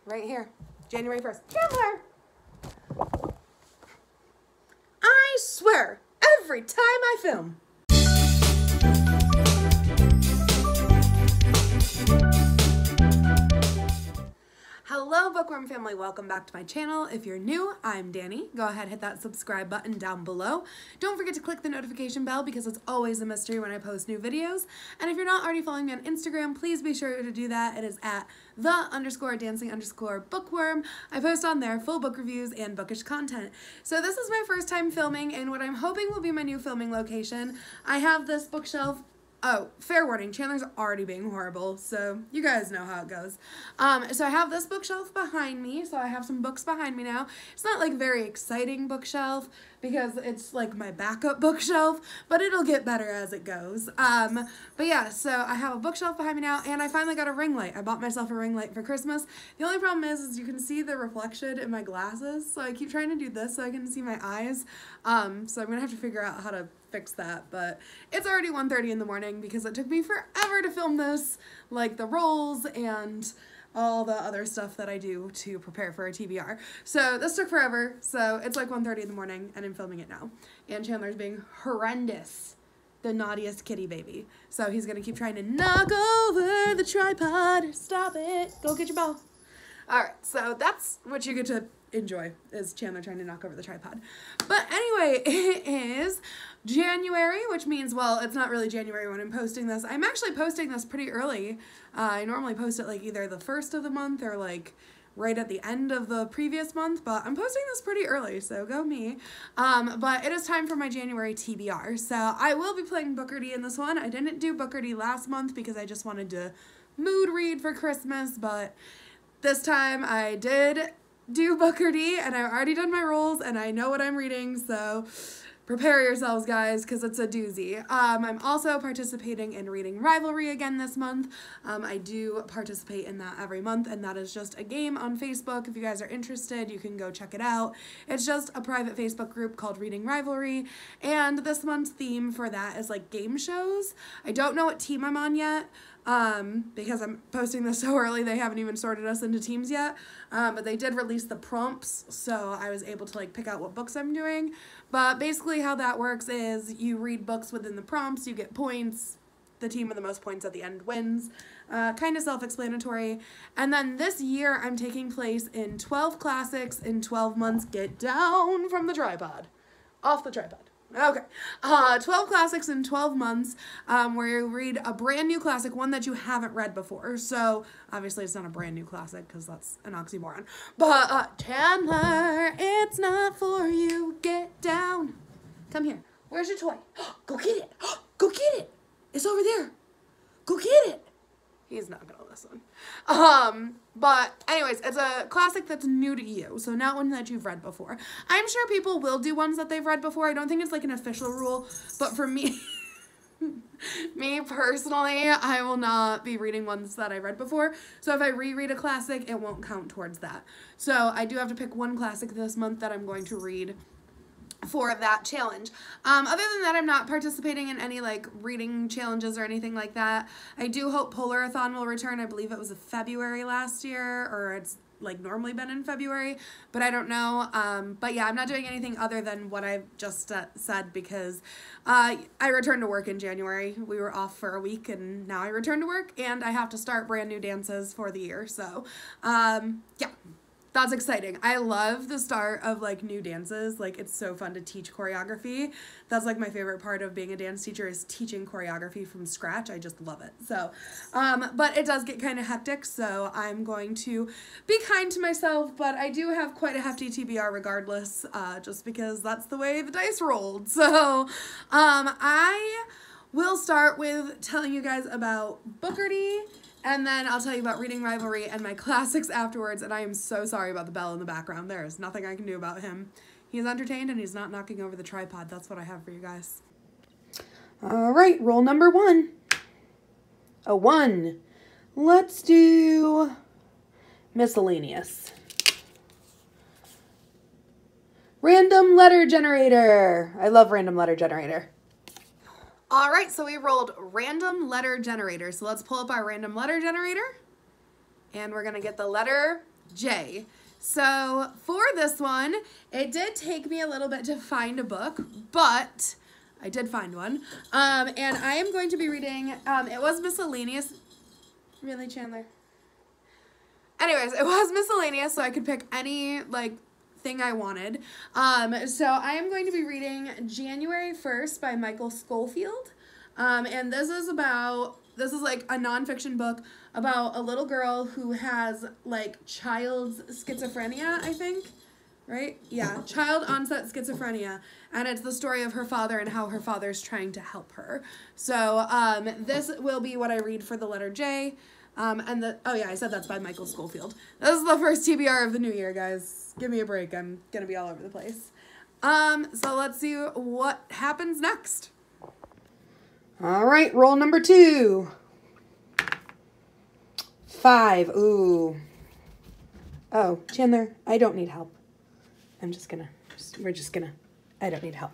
right here, January 1st. Chandler! I swear, every time I film. Hello Bookworm family, welcome back to my channel. If you're new, I'm Danny. Go ahead, hit that subscribe button down below. Don't forget to click the notification bell because it's always a mystery when I post new videos. And if you're not already following me on Instagram, please be sure to do that. It is at _dancing_bookworm. I post on there full book reviews and bookish content. So this is my first time filming in what I'm hoping will be my new filming location. I have this bookshelf. Oh, fair warning, Chandler's already being horrible, so you guys know how it goes. So I have this bookshelf behind me, so I have some books behind me now. It's not like very exciting bookshelf because it's like my backup bookshelf, but it'll get better as it goes. But yeah, so I have a bookshelf behind me now, and I finally got a ring light. I bought myself a ring light for Christmas. The only problem is you can see the reflection in my glasses, so I keep trying to do this so I can see my eyes. So I'm gonna have to figure out how to fix that, but it's already 1:30 in the morning because it took me forever to film this, like the rolls and all the other stuff that I do to prepare for a TBR. So this took forever, so it's like 1:30 in the morning and I'm filming it now. And Chandler's being horrendous, the naughtiest kitty baby. So he's gonna keep trying to knock over the tripod. Stop it, go get your ball. Alright, so that's what you get to enjoy, is Chandler trying to knock over the tripod. But anyway, it is January, which means, well, it's not really January when I'm posting this. I'm actually posting this pretty early. I normally post it like either the first of the month or like right at the end of the previous month, but I'm posting this pretty early, so go me. But it is time for my January TBR. So I will be playing Bookardy in this one. I didn't do Bookardy last month because I just wanted to mood read for Christmas, but this time I did do Bookardy, and I've already done my rolls, and I know what I'm reading, so prepare yourselves, guys, because it's a doozy. I'm also participating in Reading Rivalry again this month. I do participate in that every month, and that is just a game on Facebook. If you guys are interested, you can go check it out. It's just a private Facebook group called Reading Rivalry, and this month's theme for that is like game shows. I don't know what team I'm on yet, because I'm posting this so early, they haven't even sorted us into teams yet, but they did release the prompts, so I was able to like pick out what books I'm doing. But basically how that works is you read books within the prompts, you get points, the team with the most points at the end wins. Kind of self-explanatory. And then this year I'm taking place in 12 classics in 12 months. Get down from the tripod. Off the tripod. Okay, 12 classics in 12 months, where you read a brand new classic, one that you haven't read before. So, obviously it's not a brand new classic, because that's an oxymoron. But, Chandler, it's not for you. Get down. Come here. Where's your toy? Go get it. Go get it. It's over there. Go get it. He's not gonna listen. But anyways, it's a classic that's new to you, so not one that you've read before. I'm sure people will do ones that they've read before. I don't think it's like an official rule, but for me, me personally, I will not be reading ones that I read before. So if I reread a classic, it won't count towards that. So I do have to pick one classic this month that I'm going to read for that challenge. Other than that, I'm not participating in any like reading challenges or anything like that. I do hope Polarathon will return. I believe it was February last year, or it's like normally been in February, but I don't know. But yeah, I'm not doing anything other than what I've just said because I returned to work in January. We were off for a week and now I return to work and I have to start brand new dances for the year. So yeah. That's exciting. I love the start of like new dances. Like it's so fun to teach choreography. That's like my favorite part of being a dance teacher is teaching choreography from scratch. I just love it. So, but it does get kind of hectic. So I'm going to be kind to myself, but I do have quite a hefty TBR regardless, just because that's the way the dice rolled. So, I will start with telling you guys about Bookardy. And then I'll tell you about Reading Rivalry and my classics afterwards, and I am so sorry about the bell in the background. There is nothing I can do about him. He's entertained and he's not knocking over the tripod. That's what I have for you guys. All right, roll number 1. A 1. Let's do miscellaneous. Random letter generator. I love random letter generator. All right, so we rolled random letter generator. So let's pull up our random letter generator. And we're going to get the letter J. So for this one, it did take me a little bit to find a book, but I did find one. And I am going to be reading, it was miscellaneous. Really, Chandler? Anyways, it was miscellaneous, so I could pick any, like, thing I wanted. So I am going to be reading January 1st by Michael Schofield. And this is like a nonfiction book about a little girl who has like child's schizophrenia, I think, right? Yeah, child onset schizophrenia. And it's the story of her father and how her father's trying to help her. So this will be what I read for the letter J. Oh yeah, I said that's by Michael Schofield. This is the first TBR of the new year, guys. Give me a break. I'm gonna be all over the place. So let's see what happens next. All right, roll number 2. 5. Ooh. Oh, Chandler, I don't need help. I don't need help.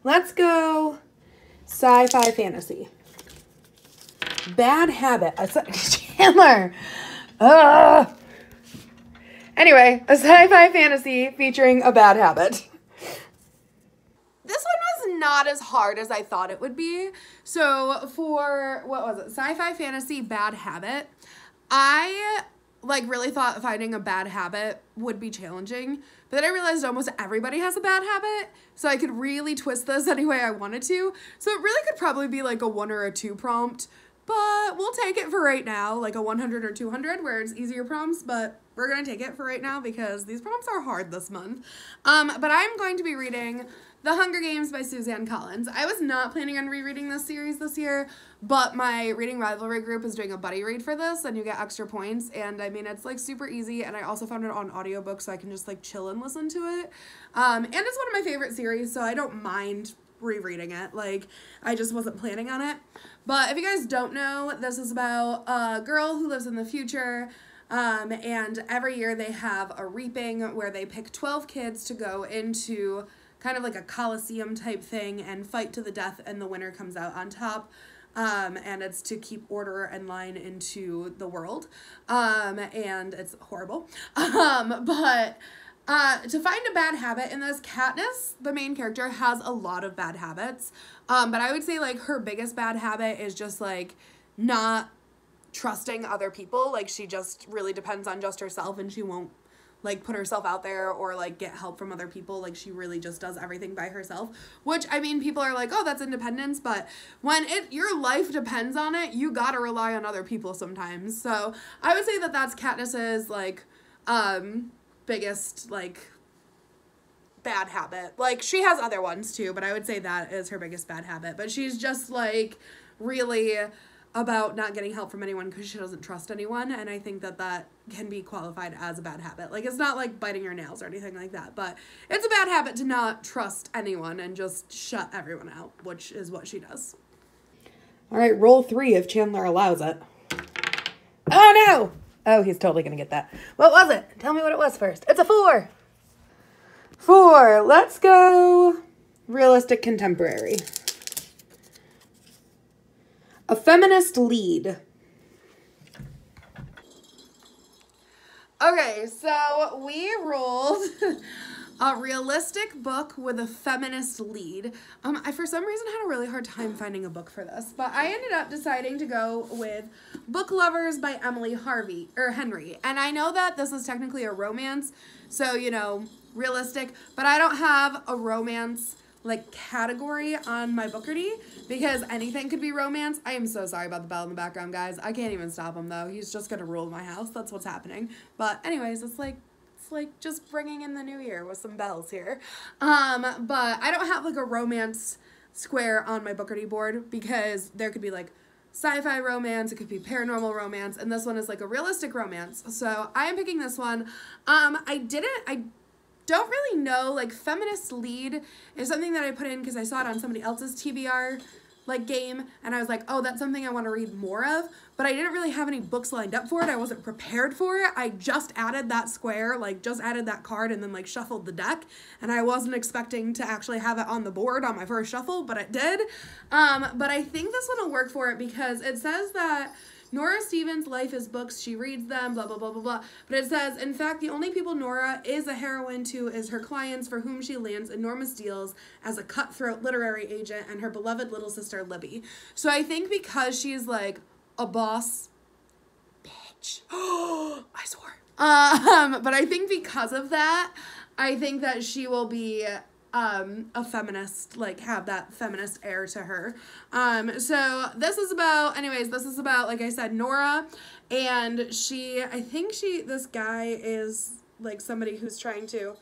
Let's go sci-fi fantasy. Bad habit. Chandler. Ugh. Anyway, a sci-fi fantasy featuring a bad habit. This one was not as hard as I thought it would be. So for, what was it? Sci-fi fantasy bad habit. I like really thought finding a bad habit would be challenging, but then I realized almost everybody has a bad habit, so I could really twist this any way I wanted to. So it really could probably be like a 1 or a 2 prompt, but we'll take it for right now, like a 100 or 200 where it's easier prompts, but we're going to take it for right now because these prompts are hard this month. But I'm going to be reading The Hunger Games by Suzanne Collins. I was not planning on rereading this series this year, but my reading rivalry group is doing a buddy read for this, and you get extra points, and I mean, it's like super easy, and I also found it on audiobook, so I can just like chill and listen to it. And it's one of my favorite series, so I don't mind rereading it. Like, I just wasn't planning on it. But if you guys don't know, this is about a girl who lives in the future, and every year they have a reaping where they pick 12 kids to go into kind of like a coliseum type thing and fight to the death, and the winner comes out on top. And it's to keep order and line into the world. And it's horrible. But to find a bad habit in this, Katniss, the main character, has a lot of bad habits. But I would say like her biggest bad habit is just like not trusting other people. Like she just really depends on just herself, and she won't like put herself out there or like get help from other people. Like she really just does everything by herself, which I mean, people are like, oh, that's independence, but when your life depends on it, you gotta rely on other people sometimes. So I would say that that's Katniss's like biggest like bad habit. Like she has other ones too, but I would say that is her biggest bad habit. But she's just like really about not getting help from anyone because she doesn't trust anyone, and I think that that can be qualified as a bad habit. Like, it's not like biting your nails or anything like that, but it's a bad habit to not trust anyone and just shut everyone out, which is what she does. All right, roll 3 if Chandler allows it. Oh, no! Oh, he's totally gonna get that. What was it? Tell me what it was first. It's a 4! 4. Let's go realistic contemporary. A feminist lead. Okay, so we rolled a realistic book with a feminist lead. I, for some reason, had a really hard time finding a book for this, but I ended up deciding to go with Book Lovers by Emily Henry. And I know that this is technically a romance, so, you know, realistic, but I don't have a romance like category on my Bookardy because anything could be romance. I am so sorry about the bell in the background, guys. I can't even stop him though. He's just gonna rule my house. That's what's happening. But anyways, it's like just bringing in the new year with some bells here. But I don't have like a romance square on my Bookardy board because there could be like sci-fi romance, it could be paranormal romance, and this one is like a realistic romance. So I am picking this one. I don't really know, like, feminist lead is something that I put in because I saw it on somebody else's TBR, like, game, and I was like, oh, that's something I want to read more of, but I didn't really have any books lined up for it. I wasn't prepared for it. I just added that square, like, just added that card and then, like, shuffled the deck, and I wasn't expecting to actually have it on the board on my first shuffle, but it did. But I think this one will work for it because it says that Nora Stevens' life is books. She reads them, blah, blah, blah, blah, blah. But it says, in fact, the only people Nora is a heroine to is her clients for whom she lands enormous deals as a cutthroat literary agent and her beloved little sister, Libby. So I think because she's like a boss bitch. Oh, I swore. But I think because of that, I think that she will be a feminist, like have that feminist air to her. So this is about, like I said, Nora, and this guy is like somebody who's trying to,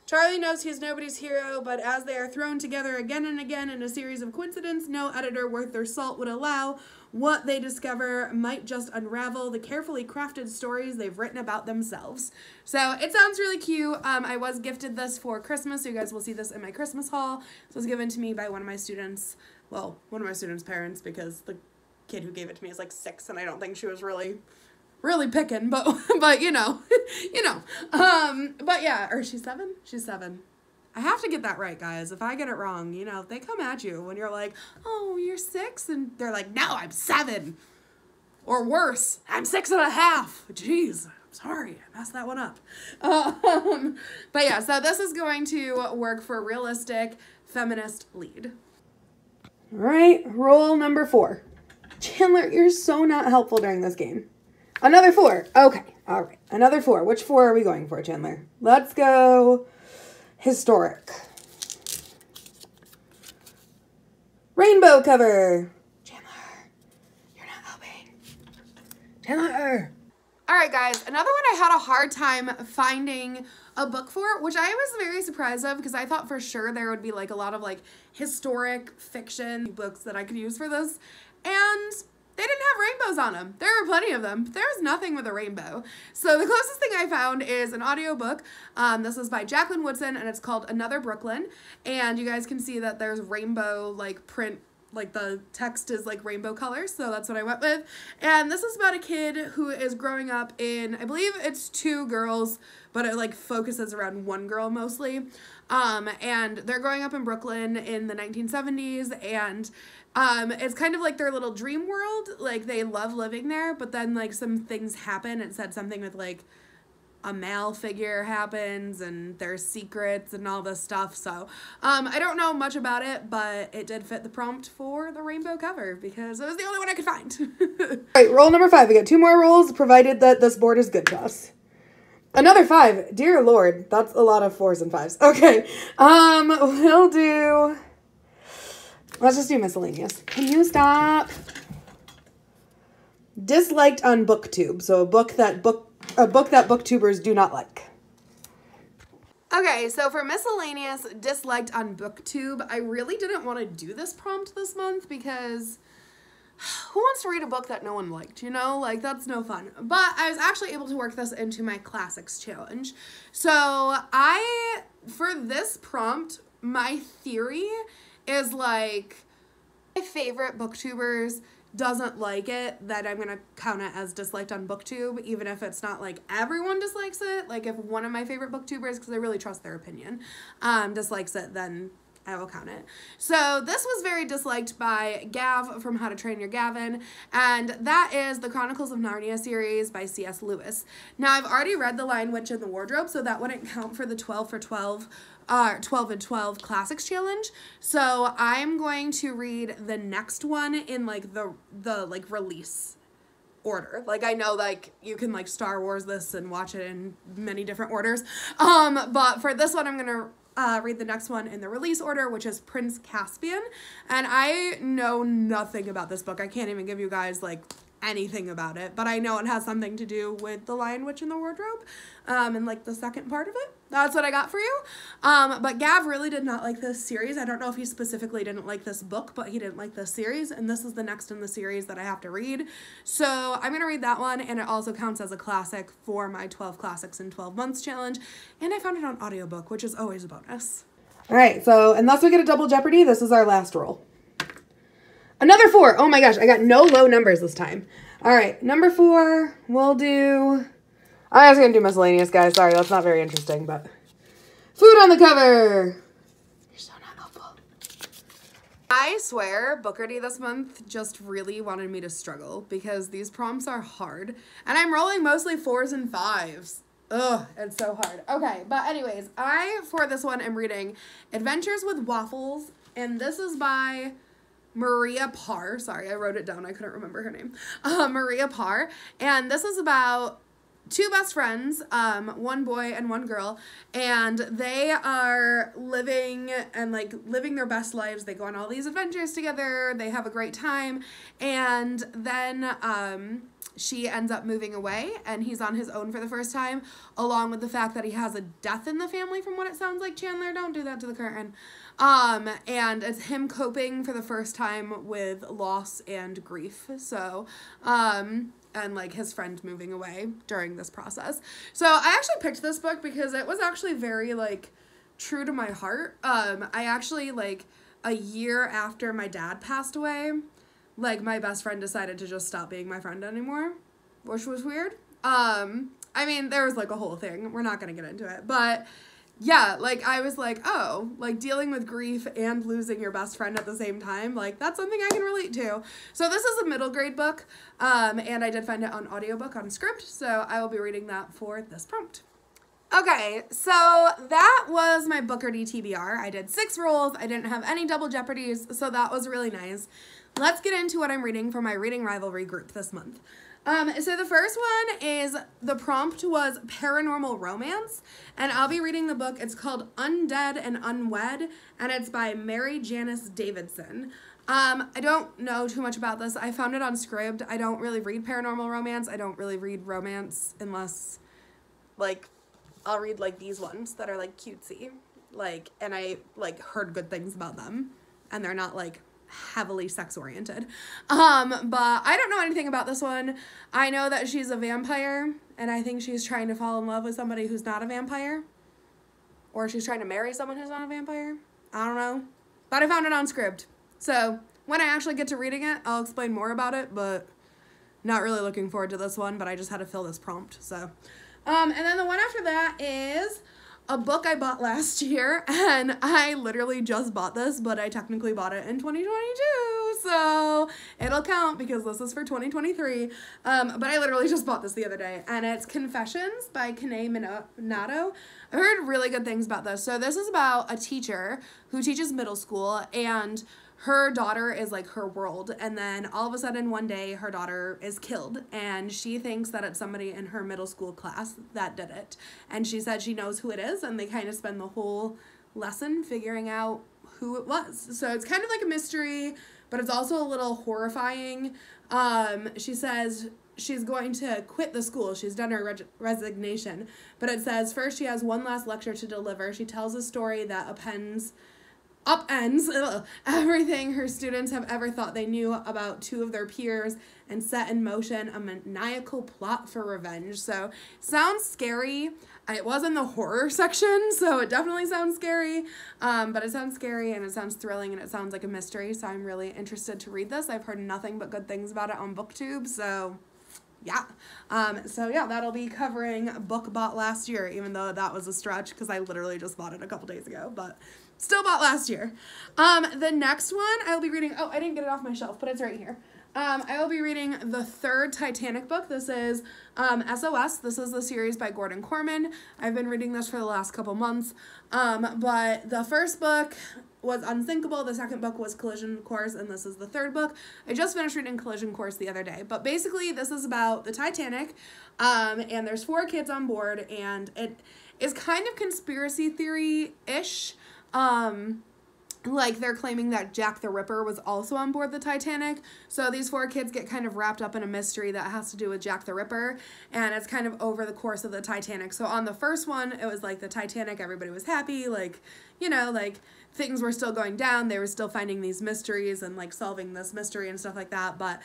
Charlie knows he's nobody's hero, but as they are thrown together again and again in a series of coincidences no editor worth their salt would allow, what they discover might just unravel the carefully crafted stories they've written about themselves. So it sounds really cute. I was gifted this for Christmas, so you guys will see this in my Christmas haul. This was given to me by one of my students' parents, because the kid who gave it to me is like 6, and I don't think she was really picking, but you know, but yeah, or she's 7? She's 7. I have to get that right, guys. If I get it wrong, you know, they come at you when you're like, oh, you're 6, and they're like, no, I'm 7. Or worse, I'm 6.5. Jeez, I'm sorry, I messed that one up. But yeah, so this is going to work for realistic feminist lead. All right, roll number 4. Chandler, you're so not helpful during this game. Another 4. Okay, all right, another 4. Which 4 are we going for, Chandler? Let's go historic. Rainbow cover. Chandler, you're not helping. Chandler. All right, guys, another one I had a hard time finding a book for, which I was very surprised of, because I thought for sure there would be like a lot of like historic fiction books that I could use for this, and they didn't have rainbows on them. There were plenty of them, but there was nothing with a rainbow. So the closest thing I found is an audiobook. This is by Jacqueline Woodson, and it's called Another Brooklyn. And you guys can see that there's rainbow like print, like the text is like rainbow colors, so that's what I went with. And this is about a kid who is growing up in, I believe it's 2 girls, but it like focuses around one girl mostly. And they're growing up in Brooklyn in the 1970s, and it's kind of like their little dream world. Like they love living there, but then like some things happen. It said something with like a male figure happens and there's secrets and all this stuff. So I don't know much about it, but it did fit the prompt for the rainbow cover because it was the only one I could find. All right, roll number 5. We got 2 more rolls, provided that this board is good to us. Another 5. Dear Lord, that's a lot of 4s and 5s. Okay, we'll do, let's just do miscellaneous. Can you stop? Disliked on BookTube. So a book that booktubers do not like. Okay, so for miscellaneous disliked on BookTube, I really didn't want to do this prompt this month because who wants to read a book that no one liked, you know? Like, that's no fun. But I was actually able to work this into my classics challenge. So for this prompt, my theory is like, my favorite booktubers doesn't like it, that I'm gonna count it as disliked on BookTube, even if it's not like everyone dislikes it. Like if one of my favorite booktubers, because I really trust their opinion, dislikes it, then I will count it. So this was very disliked by Gav from How to Train Your Gavin, and that is the Chronicles of Narnia series by C.S. Lewis. Now I've already read The Lion, Witch, and the Wardrobe, so that wouldn't count for the 12 for 12 and 12 classics challenge. So I'm going to read the next one in like the like release order. Like I know like you can like Star Wars this and watch it in many different orders. But for this one I'm gonna read the next one in the release order, which is Prince Caspian. And I know nothing about this book. I can't even give you guys like anything about it, but I know it has something to do with The Lion, Witch, and the Wardrobe, and like the second part of it. That's what I got for you. But Gav really did not like this series. I don't know if he specifically didn't like this book, but he didn't like this series, and this is the next in the series that I have to read. So I'm gonna read that one, and it also counts as a classic for my 12 classics in 12 months challenge, and I found it on audiobook, which is always a bonus. All right, so unless we get a double Jeopardy, this is our last roll. Another 4. Oh my gosh, I got no low numbers this time. All right, number 4, we'll do, I was going to do miscellaneous, guys. Sorry, that's not very interesting, but food on the cover. You're so not helpful. I swear, Bookardy this month just really wanted me to struggle because these prompts are hard. And I'm rolling mostly 4s and 5s. Ugh, it's so hard. Okay, but anyways, for this one, am reading Adventures with Waffles. And this is by Maria Parr. Sorry, I wrote it down. I couldn't remember her name. Maria Parr. And this is about two best friends, one boy and one girl, and they are living their best lives. They go on all these adventures together. They have a great time. And then, she ends up moving away and he's on his own for the first time, along with the fact that he has a death in the family from what it sounds like. Chandler, don't do that to the curtain. And it's him coping for the first time with loss and grief. So, and like his friend moving away during this process. So I actually picked this book because it was actually very like true to my heart. I actually like a year after my dad passed away, like my best friend decided to just stop being my friend anymore, which was weird. I mean, there was like a whole thing. We're not going to get into it, but yeah, like I was like, oh, like dealing with grief and losing your best friend at the same time, like that's something I can relate to. So this is a middle grade book, and I did find it on audiobook on Script, so I will be reading that for this prompt. Okay, so that was my Bookardy TBR. I did 6 rolls. I didn't have any double jeopardies, so that was really nice. Let's get into what I'm reading for my Reading Rivalry group this month. So the first one is, the prompt was paranormal romance, and I'll be reading the book. It's called Undead and Unwed, and it's by Mary Janice Davidson. I don't know too much about this. I found it on Scribd. I don't really read paranormal romance. I don't really read romance unless, like, I'll read, like, these ones that are, like, cutesy, like, and I, like, heard good things about them, and they're not, like, heavily sex-oriented. But I don't know anything about this one. I know that she's a vampire, and I think she's trying to fall in love with somebody who's not a vampire, or she's trying to marry someone who's not a vampire. I don't know, but I found it on Scribd. So when I actually get to reading it, I'll explain more about it, but not really looking forward to this one, but I just had to fill this prompt, so. And then the one after that is a book I bought last year, and I literally just bought this, but I technically bought it in 2022, so it'll count because this is for 2023, but I literally just bought this the other day, and it's Confessions by Kanae Minato. I heard really good things about this. So this is about a teacher who teaches middle school, and her daughter is like her world, and then all of a sudden one day her daughter is killed, and she thinks that it's somebody in her middle school class that did it, and she said she knows who it is, and they kind of spend the whole lesson figuring out who it was. So it's kind of like a mystery, but it's also a little horrifying. She says she's going to quit the school. She's done her resignation, but it says first she has one last lecture to deliver. She tells a story that upends everything her students have ever thought they knew about 2 of their peers, and set in motion a maniacal plot for revenge. So sounds scary. It was in the horror section, so it definitely sounds scary, but it sounds scary and it sounds thrilling and it sounds like a mystery, so I'm really interested to read this. I've heard nothing but good things about it on BookTube, so yeah. So yeah, that'll be covering book bought last year, even though that was a stretch because I literally just bought it a couple days ago, but still bought last year. The next one I'll be reading, oh, I didn't get it off my shelf, but it's right here. I will be reading the 3rd Titanic book. This is SOS. This is the series by Gordon Corman. I've been reading this for the last couple months, but the first book was Unsinkable, the second book was Collision Course, and this is the 3rd book. I just finished reading Collision Course the other day, but basically this is about the Titanic, and there's 4 kids on board, and it is kind of conspiracy theory-ish. Like they're claiming that Jack the Ripper was also on board the Titanic. So these 4 kids get kind of wrapped up in a mystery that has to do with Jack the Ripper, and it's kind of over the course of the Titanic. So on the first one, it was like the Titanic, everybody was happy, like, you know, like things were still going down. They were still finding these mysteries and like solving this mystery and stuff like that, but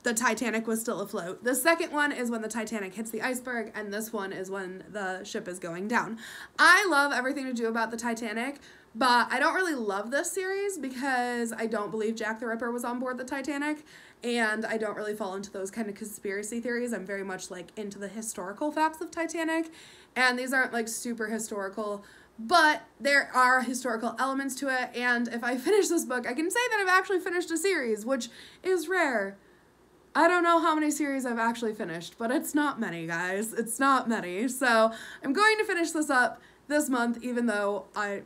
the Titanic was still afloat. The second one is when the Titanic hits the iceberg, and this one is when the ship is going down. I love everything to do about the Titanic, but I don't really love this series because I don't believe Jack the Ripper was on board the Titanic, and I don't really fall into those kind of conspiracy theories. I'm very much like into the historical facts of Titanic, and these aren't like super historical, but there are historical elements to it, and if I finish this book, I can say that I've actually finished a series, which is rare. I don't know how many series I've actually finished, but it's not many, guys. It's not many. So I'm going to finish this up this month, even though I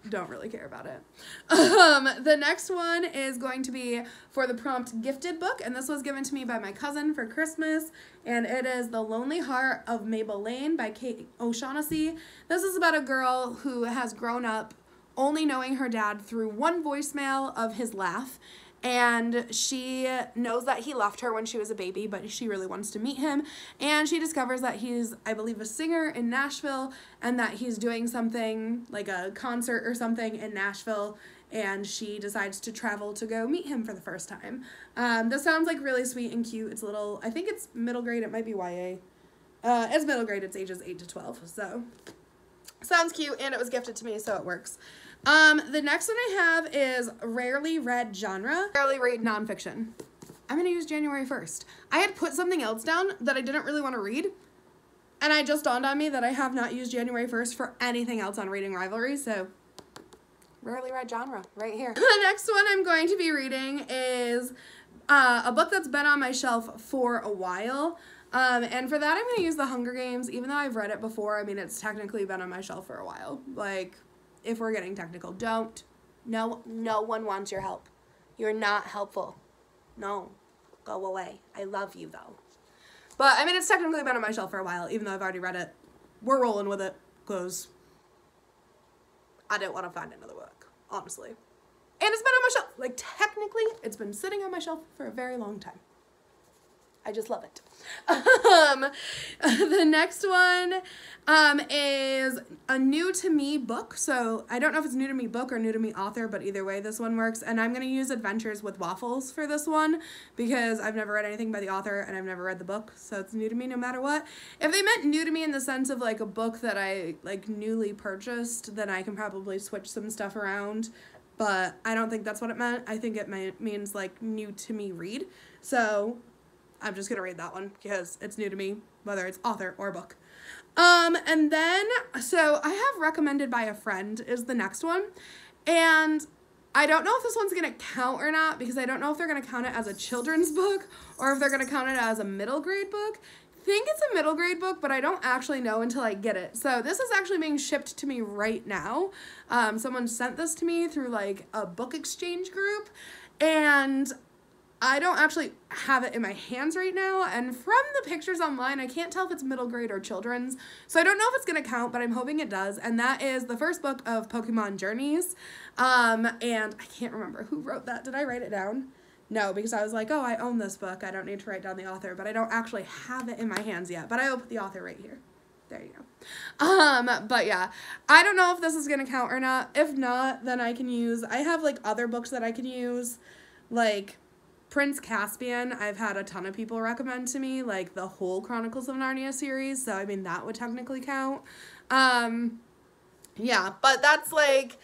don't really care about it. The next one is going to be for the prompt gifted book, and this was given to me by my cousin for Christmas, and it is The Lonely Heart of Mabel Lane by Kate O'Shaughnessy. This is about a girl who has grown up only knowing her dad through one voicemail of his laugh, and she knows that he left her when she was a baby, but she really wants to meet him, and she discovers that he's, I believe, a singer in Nashville, and that he's doing something, like a concert or something in Nashville, and she decides to travel to go meet him for the first time. This sounds like really sweet and cute. It's a little, I think it's middle grade, it might be YA. It's middle grade, it's ages 8 to 12, so sounds cute, and it was gifted to me, so it works. The next one I have is rarely read genre. Rarely read nonfiction. I'm going to use January 1st. I had put something else down that I didn't really want to read, and it just dawned on me that I have not used January 1st for anything else on Reading Rivalry, so rarely read genre right here. The next one I'm going to be reading is a book that's been on my shelf for a while. And for that I'm going to use The Hunger Games, even though I've read it before. I mean, it's technically been on my shelf for a while. Like, if we're getting technical, no one wants your help. You're not helpful. No, go away. I love you though. But I mean, it's technically been on my shelf for a while, even though I've already read it. We're rolling with it, because I didn't want to find another book, honestly. And it's been on my shelf. Like, technically, it's been sitting on my shelf for a very long time. I just love it. The next one is a new to me book. So I don't know if it's new to me book or new to me author, but either way, this one works. And I'm going to use Adventures with Waffles for this one because I've never read anything by the author and I've never read the book. So it's new to me no matter what. If they meant new to me in the sense of like a book that I like newly purchased, then I can probably switch some stuff around. But I don't think that's what it meant. I think it means like new to me read. So I'm just going to read that one because it's new to me, whether it's author or book. And then, so I have recommended by a friend is the next one. And I don't know if this one's going to count or not because I don't know if they're going to count it as a children's book or if they're going to count it as a middle grade book. I think it's a middle grade book, but I don't actually know until I get it. So this is actually being shipped to me right now. Someone sent this to me through like a book exchange group, and I don't actually have it in my hands right now, and from the pictures online, I can't tell if it's middle grade or children's, so I don't know if it's going to count, but I'm hoping it does, and that is the first book of Pokemon Journeys, and I can't remember who wrote that. Did I write it down? No, because I was like, oh, I own this book. I don't need to write down the author, but I don't actually have it in my hands yet, but I will put the author right here. There you go. But yeah, I don't know if this is going to count or not. If not, then I can use, I have like other books that I can use, like Prince Caspian. I've had a ton of people recommend to me, like the whole Chronicles of Narnia series, so I mean that would technically count. Yeah, but that's like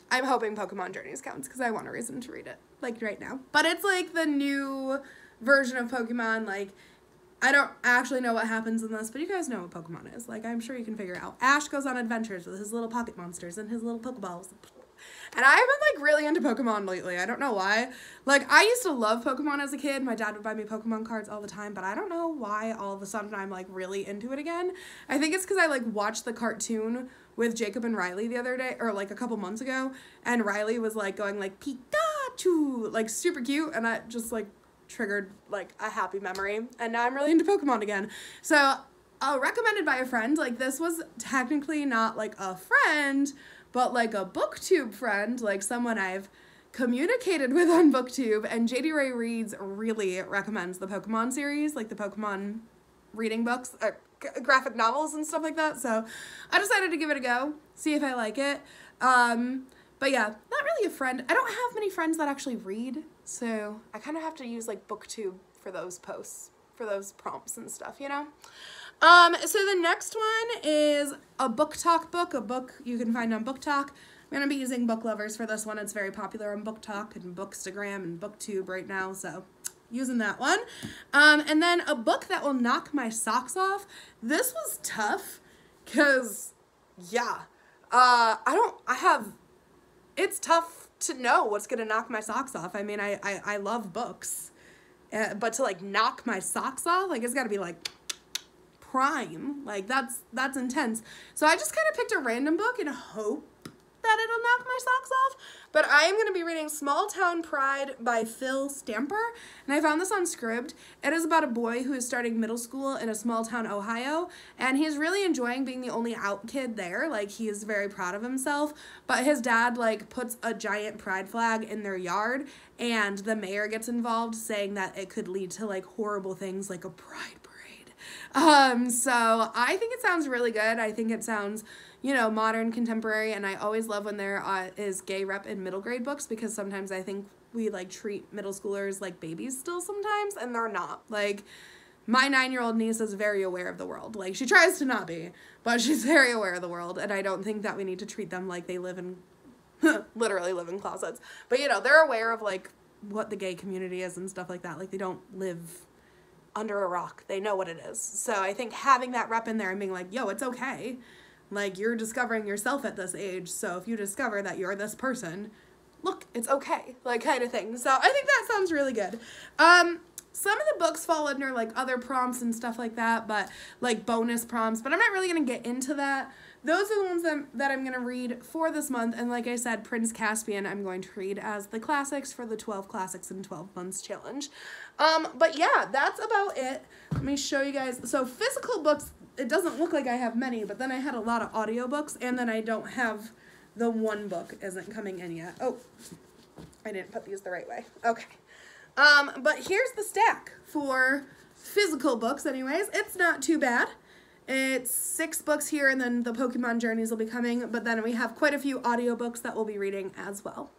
I'm hoping Pokemon Journeys counts because I want a reason to read it, like right now. But it's like the new version of Pokemon. Like, I don't actually know what happens in this, but you guys know what Pokemon is. Like, I'm sure you can figure it out. Ash goes on adventures with his little pocket monsters and his little Pokeballs. And I've been, like, really into Pokemon lately. I don't know why. Like, I used to love Pokemon as a kid. My dad would buy me Pokemon cards all the time, but I don't know why all of a sudden I'm, like, really into it again. I think it's because I, like, watched the cartoon with Jacob and Riley the other day, or, like, a couple months ago, and Riley was, like, going, like, Pikachu, like, super cute, and that just, like, triggered, like, a happy memory, and now I'm really into Pokemon again. So, recommended by a friend. Like, this was technically not, like, a friend, but like a booktube friend, like someone I've communicated with on booktube, and JD Ray Reads really recommends the Pokemon series, like the Pokemon reading books, graphic novels and stuff like that, so I decided to give it a go, see if I like it. But yeah, not really a friend. I don't have many friends that actually read, so I kind of have to use like booktube for those posts, for those prompts and stuff, you know? So the next one is a book talk book, a book you can find on Book Talk. I'm going to be using Book Lovers for this one. It's very popular on Book Talk and Bookstagram and BookTube right now, so using that one. And then a book that will knock my socks off. This was tough because yeah. It's tough to know what's going to knock my socks off. I mean, I love books, but to like knock my socks off, like it's got to be like prime. Like that's intense. So I just kind of picked a random book and hope that it'll knock my socks off. But I am going to be reading Small Town Pride by Phil Stamper, and I found this on Scribd. It is about a boy who is starting middle school in a small town, Ohio, and he's really enjoying being the only out kid there. Like, he is very proud of himself, but his dad, like, puts a giant pride flag in their yard, and the mayor gets involved, saying that it could lead to, like, horrible things like a pride parade. So I think it sounds really good. I think it sounds, you know, modern, contemporary, and I always love when there is gay rep in middle grade books, because sometimes I think we, like, treat middle schoolers like babies still sometimes, and they're not. Like, my 9-year-old niece is very aware of the world. Like, she tries to not be, but she's very aware of the world, and I don't think that we need to treat them like they live in, literally live in closets. But, you know, they're aware of, like, what the gay community is and stuff like that. Like, they don't live under a rock. They know what it is. So I think having that rep in there and being like, yo, it's okay. Like, you're discovering yourself at this age, so if you discover that you're this person, look, it's okay, like, kind of thing. So I think that sounds really good. Some of the books fall under, like, other prompts and stuff like that, but, like, bonus prompts, but I'm not really going to get into that. Those are the ones that I'm going to read for this month, and like I said, Prince Caspian I'm going to read as the classics for the 12 Classics in 12 Months challenge. But yeah, that's about it. Let me show you guys. So physical books, it doesn't look like I have many, but then I had a lot of audiobooks, and then I don't have the one book isn't coming in yet. Oh, I didn't put these the right way. Okay. But here's the stack for physical books anyways. It's not too bad. It's 6 books here, and then the Pokemon Journeys will be coming, but then we have quite a few audiobooks that we'll be reading as well.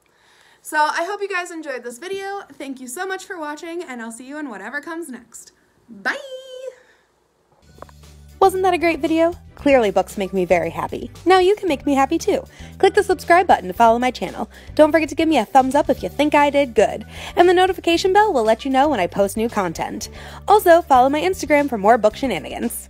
So I hope you guys enjoyed this video. Thank you so much for watching, and I'll see you in whatever comes next. Bye! Wasn't that a great video? Clearly books make me very happy. Now you can make me happy too. Click the subscribe button to follow my channel. Don't forget to give me a thumbs up if you think I did good. And the notification bell will let you know when I post new content. Also, follow my Instagram for more book shenanigans.